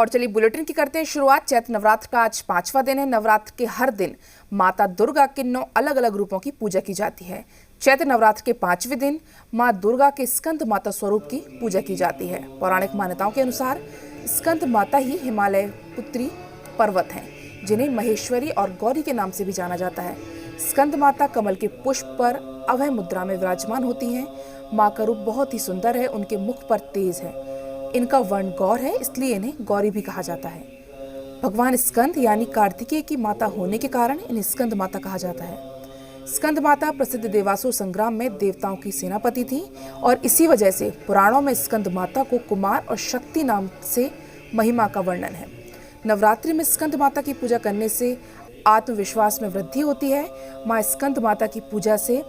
और चलिए बुलेटिन की करते हैं शुरुआत। चैत्र नवरात्र का आज 5वां दिन है। नवरात्र के हर दिन माता दुर्गा के 9 अलग अलग रूपों की पूजा की जाती है। चैत्र नवरात्र के 5वें दिन मां दुर्गा के स्कंद माता स्वरूप की पूजा की जाती है। पौराणिक मान्यताओं के अनुसार स्कंद माता ही हिमालय पुत्री पर्वत हैं, जिन्हें महेश्वरी और गौरी के नाम से भी जाना जाता है। स्कंद माता कमल के पुष्प पर अभय मुद्रा में विराजमान होती हैं। मां का रूप बहुत ही सुंदर है, उनके मुख पर तेज है। इनका वर्ण गौर है, इसलिए इन्हें गौरी भी कहा जाता है। भगवान स्कंद यानी कार्तिकेय की माता होने के कारण इन्हें स्कंद माता कहा जाता है। स्कंद माता प्रसिद्ध देवासुर संग्राम में देवताओं की सेनापति थी और इसी वजह से पुराणों में स्कंद माता को कुमार और शक्ति नाम से महिमा का वर्णन है। नवरात्रि में स्कंद माता की पूजा करने से आत्मविश्वास में वृद्धि होती है। मां स्कंद माता की पूजा से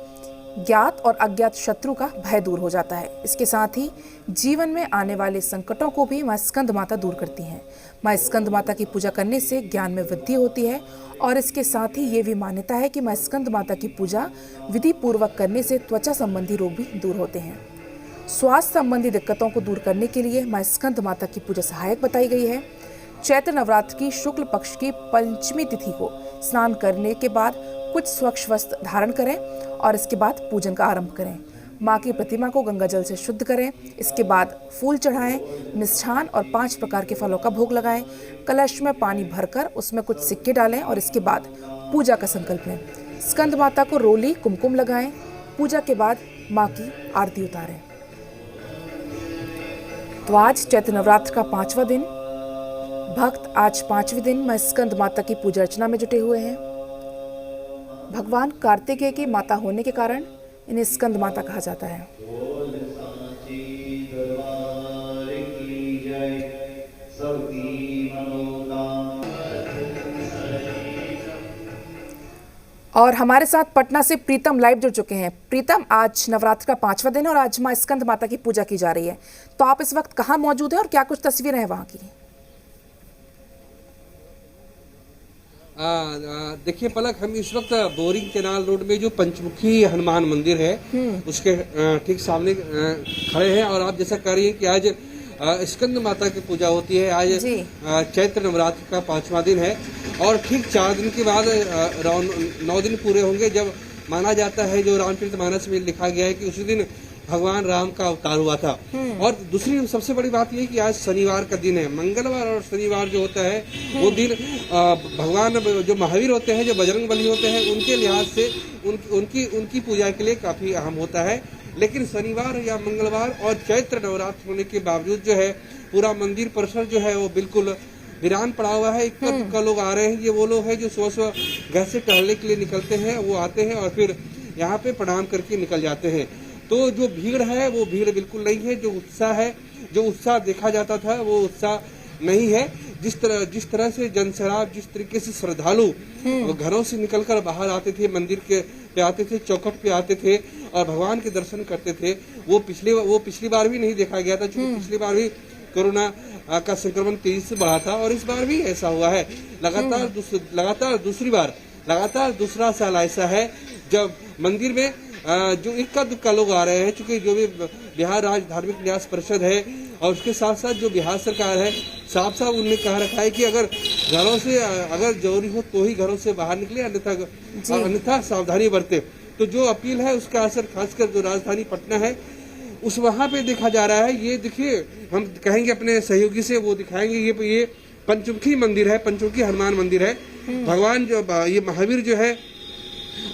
ज्ञात और अज्ञात शत्रु का भय दूर हो जाता है। इसके साथ ही जीवन में आने वाले संकटों को भी मां स्कंद माता दूर करती हैं। मां स्कंद माता की पूजा करने से ज्ञान में वृद्धि होती है और इसके साथ ही ये भी मान्यता है कि मां स्कंद माता की पूजा विधि पूर्वक करने से त्वचा संबंधी रोग भी दूर होते हैं। स्वास्थ्य संबंधी दिक्कतों को दूर करने के लिए मां स्कंद माता की पूजा सहायक बताई गई है। चैत्र नवरात्र की शुक्ल पक्ष की पंचमी तिथि को स्नान करने के बाद कुछ स्वच्छ वस्त्र धारण करें और इसके बाद पूजन का आरंभ करें। मां की प्रतिमा को गंगा जल से शुद्ध करें। इसके बाद फूल चढ़ाएं, मिष्ठान और 5 प्रकार के फलों का भोग लगाएं। कलश में पानी भरकर उसमें कुछ सिक्के डालें और इसके बाद पूजा का संकल्प लें। स्कंद माता को रोली कुमकुम लगाएं। पूजा के बाद मां की आरती उतारें। तो आज चैत्र नवरात्र का 5वां दिन। भक्त आज 5वें दिन मां स्कंद माता की पूजा अर्चना में जुटे हुए हैं। भगवान कार्तिकेय की माता होने के कारण इन्हें स्कंद माता कहा जाता है। और हमारे साथ पटना से प्रीतम लाइव जुड़ चुके हैं। प्रीतम, आज नवरात्र का 5वां दिन और आज मां स्कंद माता की पूजा की जा रही है, तो आप इस वक्त कहाँ मौजूद हैं और क्या कुछ तस्वीरें हैं वहां की? देखिए पलक, हम इस वक्त बोरिंग कैनाल रोड में जो पंचमुखी हनुमान मंदिर है उसके ठीक सामने खड़े हैं और आप जैसा कह रही हैं कि आज स्कंद माता की पूजा होती है। आज चैत्र नवरात्र का 5वां दिन है और ठीक 4 दिन के बाद 9 दिन पूरे होंगे, जब माना जाता है, जो रामचरित मानस में लिखा गया है कि उसी दिन भगवान राम का अवतार हुआ था। और दूसरी सबसे बड़ी बात ये कि आज शनिवार का दिन है। मंगलवार और शनिवार जो होता है वो दिन भगवान जो महावीर होते हैं, जो बजरंग बली होते हैं, उनके लिहाज से उनकी पूजा के लिए काफी अहम होता है। लेकिन शनिवार या मंगलवार और चैत्र नवरात्र होने के बावजूद जो है पूरा मंदिर परिसर जो है वो बिल्कुल वीरान पड़ा हुआ है। इक्का दुक्का लोग आ रहे हैं। ये वो लोग हैं जो सुबह घर से टहलने के लिए निकलते हैं, वो आते हैं और फिर यहाँ पे प्रणाम करके निकल जाते हैं। तो जो भीड़ है वो भीड़ बिल्कुल नहीं है। जो उत्साह देखा जाता था वो उत्साह नहीं है। जिस तरह से जनसराब, जिस तरीके से श्रद्धालु घरों से निकलकर बाहर आते थे, मंदिर पे आते थे, चौखट पे आते थे और भगवान के दर्शन करते थे, वो पिछली बार भी नहीं देखा गया था। क्योंकि पिछली बार भी कोरोना का संक्रमण तेजी से बढ़ा था और इस बार भी ऐसा हुआ है। लगातार दूसरा साल ऐसा है जब मंदिर में जो इक्का दुक्का लोग आ रहे हैं। चूंकि जो भी बिहार राज्य धार्मिक न्यास परिषद है और उसके साथ साथ जो बिहार सरकार है, साफ उनने कहा रखा है कि अगर घरों से अगर जरूरी हो तो ही घरों से बाहर निकले, अन्यथा सावधानी बरते। तो जो अपील है उसका असर खासकर जो राजधानी पटना है उस वहां पे देखा जा रहा है। ये देखिए, हम कहेंगे अपने सहयोगी से, वो दिखाएंगे। ये पंचमुखी मंदिर है, पंचमुखी हनुमान मंदिर है। भगवान जो ये महावीर जो है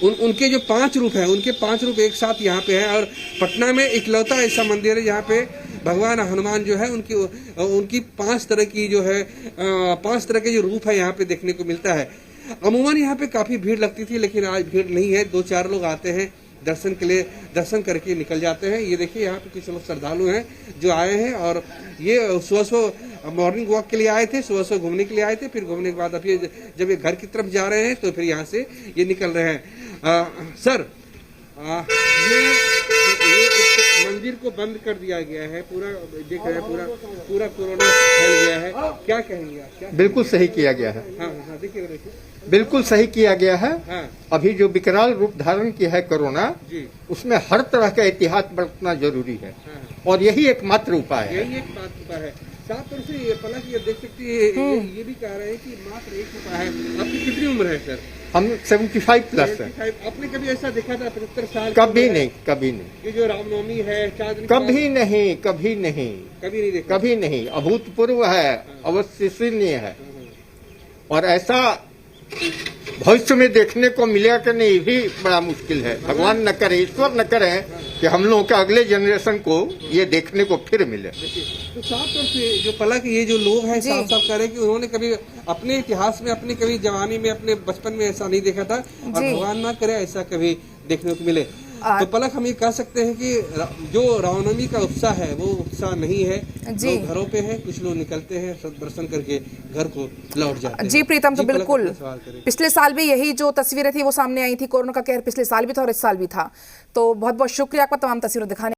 उनके जो 5 रूप हैं, उनके 5 रूप एक साथ यहाँ पे है। और पटना में इकलौता ऐसा मंदिर है जहाँ पे भगवान हनुमान जो है उनकी 5 तरह की जो है 5 तरह के जो रूप है यहाँ पे देखने को मिलता है। अमूमन यहाँ पे काफी भीड़ लगती थी, लेकिन आज भीड़ नहीं है। 2-4 लोग आते हैं दर्शन के लिए, दर्शन करके निकल जाते हैं। ये देखिए यहाँ पे कुछ लोग श्रद्धालु हैं जो आए हैं और ये सुबह मॉर्निंग वॉक के लिए आए थे, सुबह घूमने के लिए आए थे। फिर घूमने के बाद अभी जब ये घर की तरफ जा रहे हैं तो फिर यहाँ से ये निकल रहे हैं। सर, ये मंदिर को बंद कर दिया गया है, पूरा देख रहे हैं, पूरा कोरोना फैल गया है, क्या कहेंगे आप? क्या बिल्कुल सही किया गया है। हाँ, देखिए बिल्कुल सही किया गया है। हाँ। अभी जो विकराल रूप धारण किया है कोरोना, उसमें हर तरह का एहतियात बरतना जरूरी है। हाँ। और यही एकमात्र उपाय है। साफ तौर से ये पलक ये देख सकती है, ये भी कह रहे हैं कि मात्र 1 रुपया है। आपकी कितनी उम्र है सर? हम 75 प्लस है। 75। आपने कभी ऐसा देखा था 75 साल? कभी नहीं, कभी नहीं, ये जो रामनवमी है 4 दिन कभी नहीं, कभी नहीं, कभी नहीं देखा। कभी नहीं। अभूतपूर्व है, अविश्वसनीय है, और ऐसा भविष्य में देखने को मिलेगा कि नहीं, ये भी बड़ा मुश्किल है। भगवान न करे, ईश्वर न करे कि हम लोगों के अगले जनरेशन को ये देखने को फिर मिले। तो साफ तौर से जो पलक ये जो लोग हैं जी। साफ साफ कह रहे हैं कि उन्होंने कभी अपने इतिहास में, अपने कभी जवानी में, अपने बचपन में ऐसा नहीं देखा था, और जी। भगवान ना करे ऐसा कभी देखने को मिले। तो पलक हम ये कह सकते हैं कि जो रामनवमी का उत्साह है वो उत्साह नहीं है। जी। लोग घरों पे हैं, कुछ लोग निकलते हैं, सब दर्शन करके घर को लौट जाते हैं। जी प्रीतम, तो जी, पलक बिल्कुल अपना सवाल करें। पिछले साल भी यही जो तस्वीरें थी वो सामने आई थी। कोरोना का कहर पिछले साल भी था और इस साल भी था। तो बहुत बहुत शुक्रिया आपका तमाम तस्वीरें दिखाने